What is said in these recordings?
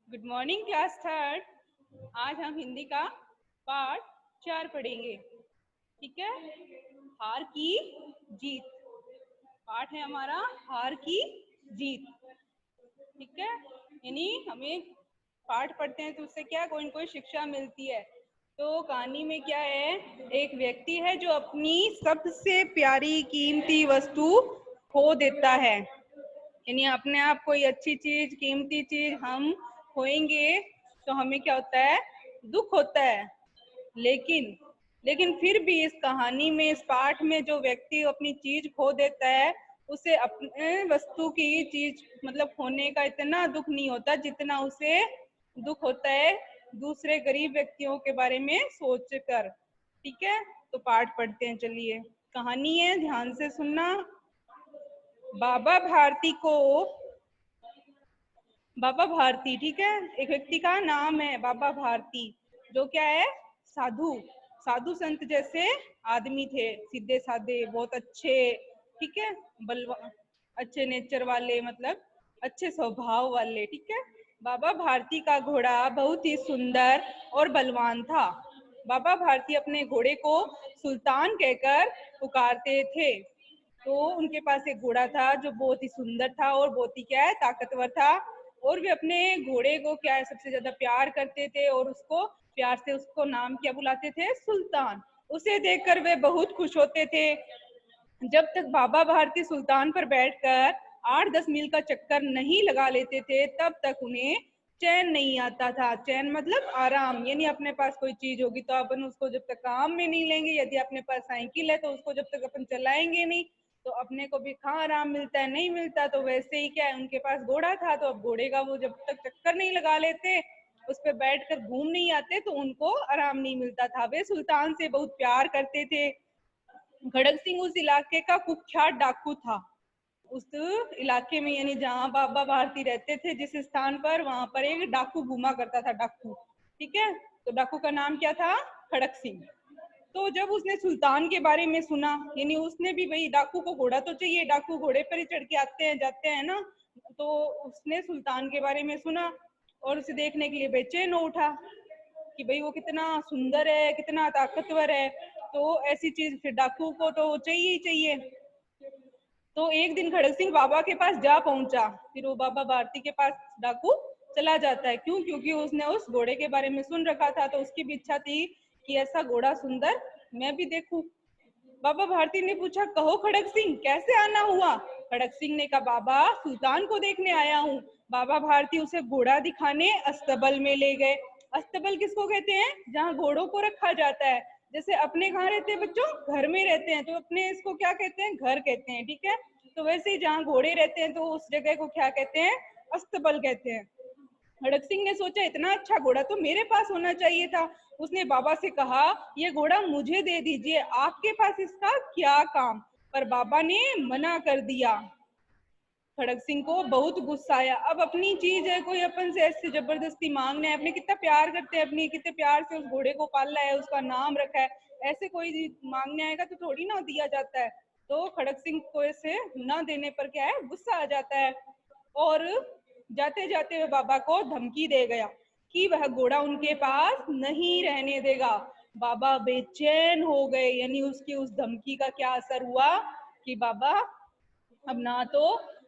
Good morning class third. आज हम हिंदी का पाठ 4 पढ़ेंगे। ठीक है। हार की जीत पाठ है हमारा, हार की जीत। ठीक है। यानी हमें पाठ पढ़ते हैं तो उससे क्या कोई न कोई शिक्षा मिलती है। तो कहानी में क्या है, एक व्यक्ति है जो अपनी सबसे प्यारी कीमती वस्तु खो देता है। यानी अपने आप कोई अच्छी चीज, कीमती चीज हम खोएंगे तो हमें क्या होता है, दुख होता है। लेकिन लेकिन फिर भी इस कहानी में, इस पाठ में जो व्यक्ति अपनी चीज खो देता है, उसे अपने वस्तु की चीज मतलब खोने का इतना दुख नहीं होता जितना उसे दुख होता है दूसरे गरीब व्यक्तियों के बारे में सोचकर। ठीक है। तो पाठ पढ़ते हैं, चलिए। कहानी है, ध्यान से सुनना। बाबा भारती को बाबा भारती, ठीक है, एक व्यक्ति का नाम है बाबा भारती, जो क्या है, साधु साधु संत जैसे आदमी थे, सीधे साधे, बहुत अच्छे। ठीक है। बलवा अच्छे नेचर वाले, मतलब अच्छे स्वभाव वाले। ठीक है। बाबा भारती का घोड़ा बहुत ही सुंदर और बलवान था। बाबा भारती अपने घोड़े को सुल्तान कहकर पुकारते थे। तो उनके पास एक घोड़ा था जो बहुत ही सुंदर था और बहुत ही क्या है, ताकतवर था। और वे अपने घोड़े को क्या है, सबसे ज्यादा प्यार करते थे और उसको प्यार से उसको नाम क्या बुलाते थे, सुल्तान। उसे देखकर वे बहुत खुश होते थे। जब तक बाबा भारती सुल्तान पर बैठकर 8-10 मील का चक्कर नहीं लगा लेते थे, तब तक उन्हें चैन नहीं आता था। चैन मतलब आराम, यानी अपने पास कोई चीज होगी तो अपन उसको जब तक काम में नहीं लेंगे, यदि अपने पास साइकिल है तो उसको जब तक अपन चलाएंगे नहीं तो अपने को भी कहाँ आराम मिलता है, नहीं मिलता। तो वैसे ही क्या है, उनके पास घोड़ा था, तो अब घोड़े का वो जब तक चक्कर नहीं लगा लेते, उस पर बैठ कर घूम नहीं आते, तो उनको आराम नहीं मिलता था। वे सुल्तान से बहुत प्यार करते थे। खड़क सिंह उस इलाके का कुख्यात डाकू था। उस इलाके में, यानी जहाँ बाबा भारती रहते थे, जिस स्थान पर, वहां पर एक डाकू घूमा करता था, डाकू। ठीक है। तो डाकू का नाम क्या था, खड़क सिंह। तो जब उसने सुल्तान के बारे में सुना, यानी उसने भी, भाई डाकू को घोड़ा तो चाहिए, डाकू घोड़े पर ही चढ़ के आते हैं जाते हैं ना। तो उसने सुल्तान के बारे में सुना और उसे देखने के लिए बेचैन हो उठा कि भाई वो कितना सुंदर है, कितना ताकतवर है। तो ऐसी चीज फिर डाकू को तो चाहिए ही चाहिए। तो एक दिन खड़क सिंह बाबा के पास जा पहुंचा। फिर वो बाबा भारती के पास डाकू चला जाता है। क्यों? क्योंकि उसने उस घोड़े के बारे में सुन रखा था, तो उसकी भी इच्छा थी कि ऐसा घोड़ा सुंदर मैं भी देखूं। बाबा भारती ने पूछा, कहो खड़क सिंह, कैसे आना हुआ? खड़क सिंह ने कहा, बाबा सुल्तान को देखने आया हूँ। बाबा भारती उसे घोड़ा दिखाने अस्तबल में ले गए। अस्तबल किसको कहते हैं? जहाँ घोड़ों को रखा जाता है। जैसे अपने कहाँ रहते हैं बच्चों, घर में रहते हैं, तो अपने इसको क्या कहते हैं, घर कहते हैं। ठीक है। तो वैसे ही जहाँ घोड़े रहते हैं तो उस जगह को क्या कहते हैं, अस्तबल कहते हैं। खड़क सिंह ने सोचा, इतना अच्छा घोड़ा तो मेरे पास होना चाहिए था। उसने बाबा से कहा, ये घोड़ा मुझे दे दीजिए, आपके पास इसका क्या काम? पर बाबा ने मना कर दिया। खड़क सिंह को बहुत गुस्सा आया। अब अपनी चीज है, कोई अपन से ऐसे जबरदस्ती मांगना है, अपने कितना प्यार करते हैं, अपनी कितने प्यार से उस घोड़े को पाला है, उसका नाम रखा है, ऐसे कोई मांगने आएगा तो थोड़ी ना दिया जाता है। तो खड़क सिंह को ऐसे ना देने पर क्या है, गुस्सा आ जाता है और जाते जाते वह बाबा को धमकी दे गया कि वह घोड़ा उनके पास नहीं रहने देगा। बाबा बेचैन हो गए, यानी उसकी उस धमकी का क्या असर हुआ कि बाबा अब ना तो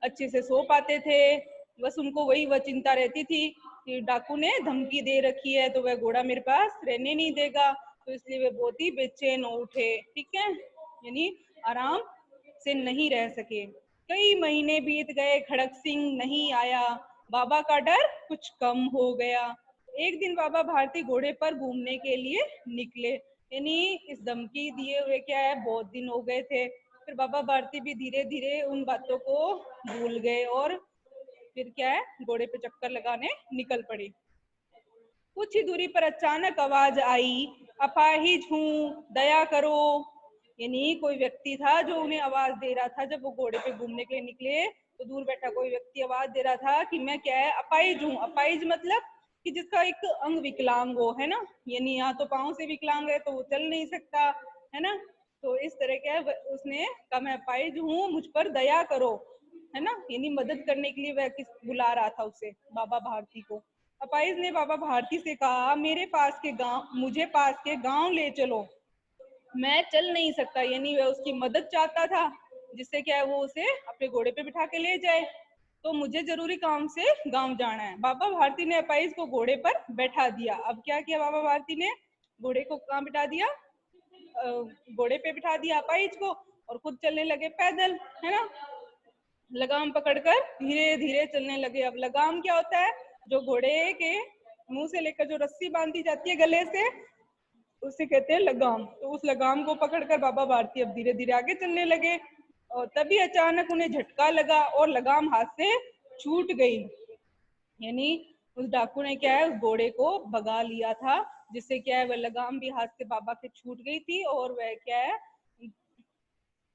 अच्छे से सो पाते थे, बस उनको वह चिंता रहती थी कि डाकू ने धमकी दे रखी है तो वह घोड़ा मेरे पास रहने नहीं देगा। तो इसलिए वे बहुत ही बेचैन हो उठे। ठीक है। यानी आराम से नहीं रह सके। कई महीने बीत गए, खड़क सिंह नहीं आया। बाबा का डर कुछ कम हो गया। एक दिन बाबा भारती घोड़े पर घूमने के लिए निकले। यानी इस धमकी दिए हुए क्या है, बहुत दिन हो गए थे। फिर बाबा भारती भी धीरे धीरे उन बातों को भूल गए और फिर क्या है, घोड़े पे चक्कर लगाने निकल पड़े। कुछ ही दूरी पर अचानक आवाज आई, अपाहिज हूँ, दया करो। यानी कोई व्यक्ति था जो उन्हें आवाज दे रहा था। जब वो घोड़े पे घूमने के लिए निकले तो दूर बैठा कोई व्यक्ति आवाज दे रहा था कि मैं क्या है, अपाहिज हूँ। अपाहिज मतलब कि जिसका एक अंग विकलांग हो, है ना। यानी यहाँ तो पाँव से विकलांग है तो वो चल नहीं सकता, है ना। तो इस तरह क्या है, उसने कहा मैं अपाहिज हूँ, मुझ पर दया करो, है ना। यानी मदद करने के लिए वह किस बुला रहा था उसे, बाबा भारती को। अपाइज ने बाबा भारती से कहा, मुझे पास के गांव ले चलो, मैं चल नहीं सकता। यानी वह उसकी मदद चाहता था, जिससे क्या है वो उसे अपने घोड़े पे बिठा के ले जाए। तो मुझे जरूरी काम से गांव जाना है। बाबा भारती ने अपाइज को घोड़े पर बैठा दिया। अब क्या किया बाबा भारती ने, घोड़े को कहाँ बिठा दिया, घोड़े पे बिठा दिया अपाइज को, और खुद चलने लगे पैदल, है ना। लगाम पकड़कर धीरे धीरे चलने लगे। अब लगाम क्या होता है, जो घोड़े के मुंह से लेकर जो रस्सी बांधी जाती है गले से, उसे कहते हैं लगाम। तो उस लगाम को पकड़कर बाबा भारती अब धीरे धीरे आगे चलने लगे, और तभी अचानक उन्हें झटका लगा और लगाम हाथ से छूट गई। यानी उस डाकू ने क्या है, उस घोड़े को भगा लिया था, जिससे क्या है वह लगाम भी हाथ से बाबा के छूट गई थी, और वह क्या है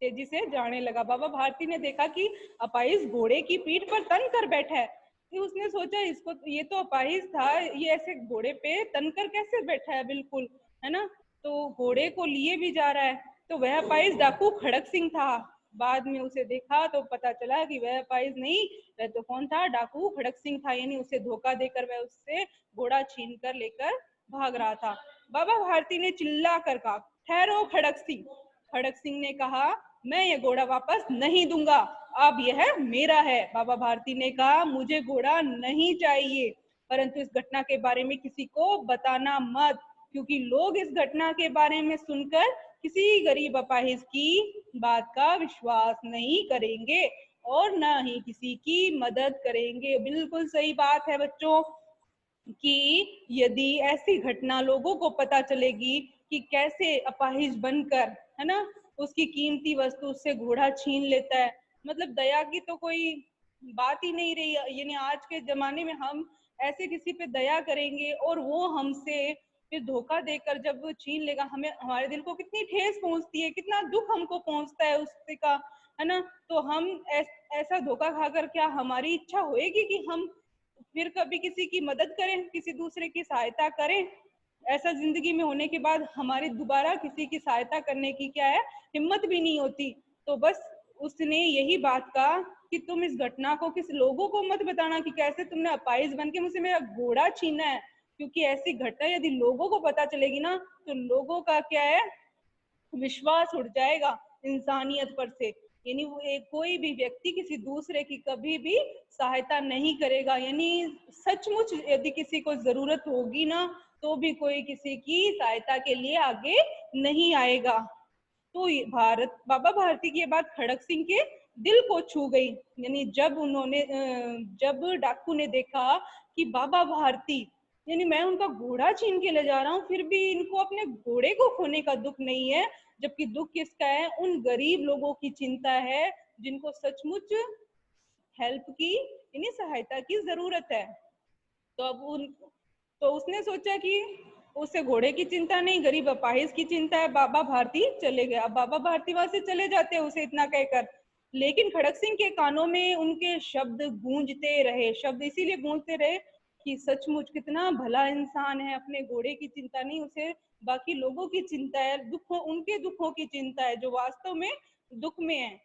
तेजी से जाने लगा। बाबा भारती ने देखा कि अपाहिज घोड़े की पीठ पर तन कर बैठा है। तो उसने सोचा, इसको, ये तो अपाहिज था, ये ऐसे घोड़े पे तन कर कैसे बैठा है, बिल्कुल, है ना। तो घोड़े को लिए भी जा रहा है। तो वह अपाहिज डाकू खड़क सिंह था। बाद में उसे देखा तो पता चला कि वह अपाहिज नहीं, वह तो कौन था, डाकू खड़क सिंह था। यानी उसे धोखा देकर वह उससे घोड़ा छीन कर लेकर भाग रहा था। बाबा भारती ने चिल्ला कर कहा, ठहरो खड़क सिंह। खड़क सिंह ने कहा, मैं ये घोड़ा वापस नहीं दूंगा, अब यह मेरा है। बाबा भारती ने कहा, मुझे घोड़ा नहीं चाहिए, परंतु इस घटना के बारे में किसी को बताना मत, क्योंकि लोग इस घटना के बारे में सुनकर किसी गरीब अपाहिज की बात का विश्वास नहीं करेंगे और न ही किसी की मदद करेंगे। बिल्कुल सही बात है बच्चों, कि यदि ऐसी घटना लोगों को पता चलेगी कि कैसे अपाहिज बनकर, है ना, उसकी कीमती वस्तु उससे घोड़ा छीन लेता है, मतलब दया की तो कोई बात ही नहीं रही। यानी आज के जमाने में हम ऐसे किसी पे दया करेंगे और वो हमसे फिर धोखा देकर जब छीन लेगा, हमें, हमारे दिल को कितनी ठेस पहुंचती है, कितना दुख हमको पहुंचता है उससे का, है ना। तो हम ऐसा धोखा खाकर क्या हमारी इच्छा होएगी कि हम फिर कभी किसी की मदद करें, किसी दूसरे की सहायता करें? ऐसा जिंदगी में होने के बाद हमारी दोबारा किसी की सहायता करने की क्या है, हिम्मत भी नहीं होती। तो बस उसने यही बात कहा कि तुम इस घटना को किसी लोगों को मत बताना कि कैसे तुमने अपाहिज बन के मुझसे मेरा घोड़ा छीना है, क्योंकि ऐसी घटना यदि लोगों को पता चलेगी ना, तो लोगों का क्या है, विश्वास उठ जाएगा इंसानियत पर से। यानी वो कोई भी व्यक्ति किसी दूसरे की कभी भी सहायता नहीं करेगा। यानी सचमुच यदि किसी को जरूरत होगी ना, तो भी कोई किसी की सहायता के लिए आगे नहीं आएगा। तो बाबा भारती की ये बात खड़क सिंह के दिल को छू गई। यानी जब डाकू ने देखा कि बाबा भारती, यानी मैं उनका घोड़ा छीन के ले जा रहा हूँ, फिर भी इनको अपने घोड़े को खोने का दुख नहीं है, जबकि दुख किसका है, उन गरीब लोगों की चिंता है जिनको सचमुच हेल्प की, यानी सहायता की जरूरत है। तो तो उसने सोचा कि उसे घोड़े की चिंता नहीं, गरीब अपाहिज की चिंता है। बाबा भारती चले गए। अब बाबा भारती वहां से चले जाते हैं उसे इतना कहकर, लेकिन खड़क सिंह के कानों में उनके शब्द गूंजते रहे। शब्द इसीलिए गूंजते रहे कि सचमुच कितना भला इंसान है, अपने घोड़े की चिंता नहीं, उसे बाकी लोगों की चिंता है, दुखों, उनके दुखों की चिंता है जो वास्तव में दुख में है।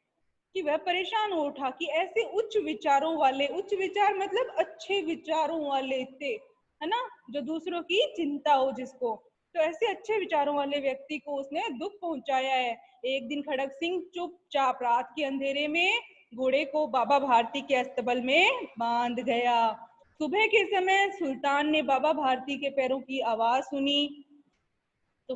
कि वह परेशान हो उठा कि ऐसे उच्च विचारों वाले, उच्च विचार मतलब अच्छे विचारों वाले थे, है ना, जो दूसरों की चिंता हो जिसको, तो ऐसे अच्छे विचारों वाले व्यक्ति को उसने दुख पहुंचाया है। एक दिन खड़क सिंह चुपचाप रात के अंधेरे में घोड़े को बाबा भारती के अस्तबल में बांध गया। सुबह के समय सुल्तान ने बाबा भारती के पैरों की आवाज सुनी। तो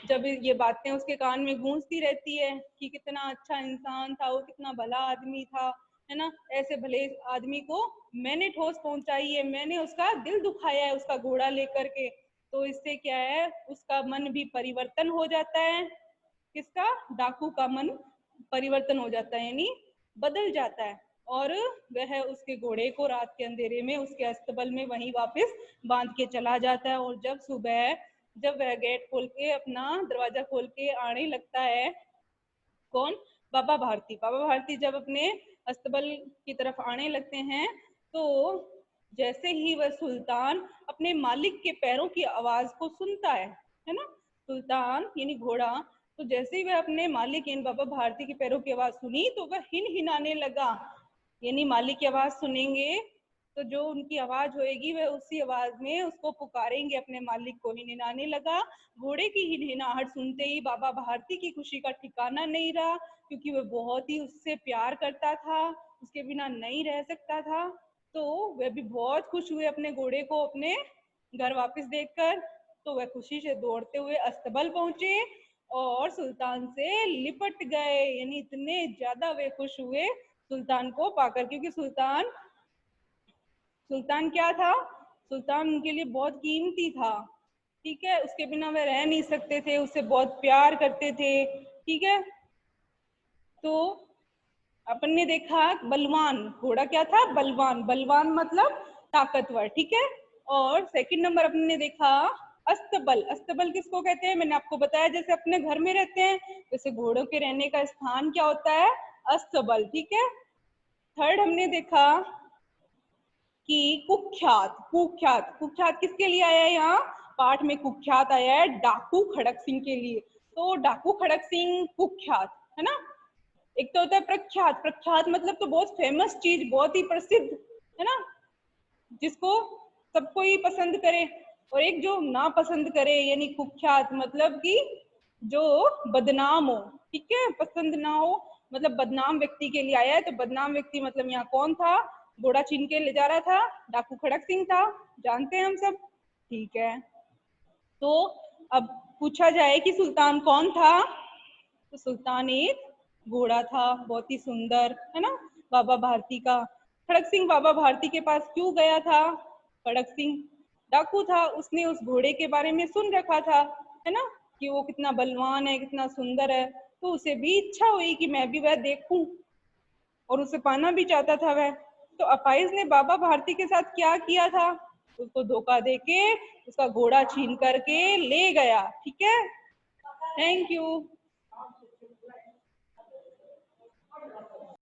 जब ये बातें उसके कान में गूंजती रहती है कि कितना अच्छा इंसान था वो, कितना भला आदमी था, है ना, ऐसे भले आदमी को मैंने ठोस पहुंचाई है, मैंने उसका दिल दुखाया है उसका घोड़ा लेकर के, तो इससे क्या है, उसका मन भी परिवर्तन हो जाता है। किसका, डाकू का मन परिवर्तन हो जाता है, यानी बदल जाता है, और वह उसके घोड़े को रात के अंधेरे में उसके अस्तबल में वहीं वापस बांध के चला जाता है। और जब सुबह, जब वह गेट खोल के, अपना दरवाजा खोल के आने लगता है, कौन, बाबा भारती, बाबा भारती जब अपने अस्तबल की तरफ आने लगते हैं, तो जैसे ही वह सुल्तान अपने मालिक के पैरों की आवाज को सुनता है ना, सुल्तान यानी घोड़ा, तो जैसे ही वह अपने मालिक यानी बाबा भारती के पैरों की आवाज सुनी, तो वह हिन हिनाने लगा। यानी मालिक की आवाज सुनेंगे तो जो उनकी आवाज होएगी वह उसी आवाज में उसको पुकारेंगे अपने मालिक को। हिनहिनाने लगा। घोड़े की हिनहिनाहट सुनते ही बाबा भारती की खुशी का ठिकाना नहीं रहा, क्योंकि वह बहुत ही उससे प्यार करता था, उसके बिना नहीं रह सकता था। तो वह भी बहुत खुश हुए अपने घोड़े को अपने घर वापस देखकर। तो वह खुशी से दौड़ते हुए अस्तबल पहुंचे और सुल्तान से लिपट गए। यानी इतने ज्यादा वे खुश हुए सुल्तान को पाकर, क्योंकि सुल्तान सुल्तान क्या था, सुल्तान उनके लिए बहुत कीमती था। ठीक है, उसके बिना वे रह नहीं सकते थे, उससे बहुत प्यार करते थे। ठीक है, तो अपन ने देखा बलवान, घोड़ा क्या था, बलवान। बलवान मतलब ताकतवर। ठीक है, और सेकंड नंबर अपन ने देखा अस्तबल। अस्तबल किसको कहते हैं, मैंने आपको बताया, जैसे अपने घर में रहते हैं वैसे घोड़ों के रहने का स्थान क्या होता है, अस्तबल। ठीक है, थर्ड हमने देखा कि कुख्यात। कुख्यात, कुख्यात किसके लिए आया है, यहाँ पाठ में कुख्यात आया है डाकू खड़क सिंह के लिए। तो डाकू खड़क सिंह कुख्यात है ना। एक तो होता है प्रख्यात। प्रख्यात मतलब तो बहुत फेमस चीज, बहुत ही प्रसिद्ध, है ना, जिसको सबको ही पसंद करे। और एक जो ना पसंद करे, यानी कुख्यात मतलब कि जो बदनाम हो। ठीक है, पसंद ना हो मतलब बदनाम व्यक्ति के लिए आया है। तो बदनाम व्यक्ति मतलब यहाँ कौन था, घोड़ा छीन के ले जा रहा था, डाकू खड़क सिंह था, जानते हैं हम सब। ठीक है, तो अब पूछा जाए कि सुल्तान कौन था, तो सुल्तान एक घोड़ा था, बहुत ही सुंदर, है ना, बाबा भारती का। खड़क सिंह बाबा भारती के पास क्यों गया था, खड़क सिंह डाकू था, उसने उस घोड़े के बारे में सुन रखा था, है ना, कि वो कितना बलवान है, कितना सुंदर है। तो उसे भी इच्छा हुई कि मैं भी वह देखूं, और उसे पाना भी चाहता था वह। तो अपाइज ने बाबा भारती के साथ क्या किया था, उसको धोखा देके उसका घोड़ा छीन करके ले गया। ठीक है, थैंक यू।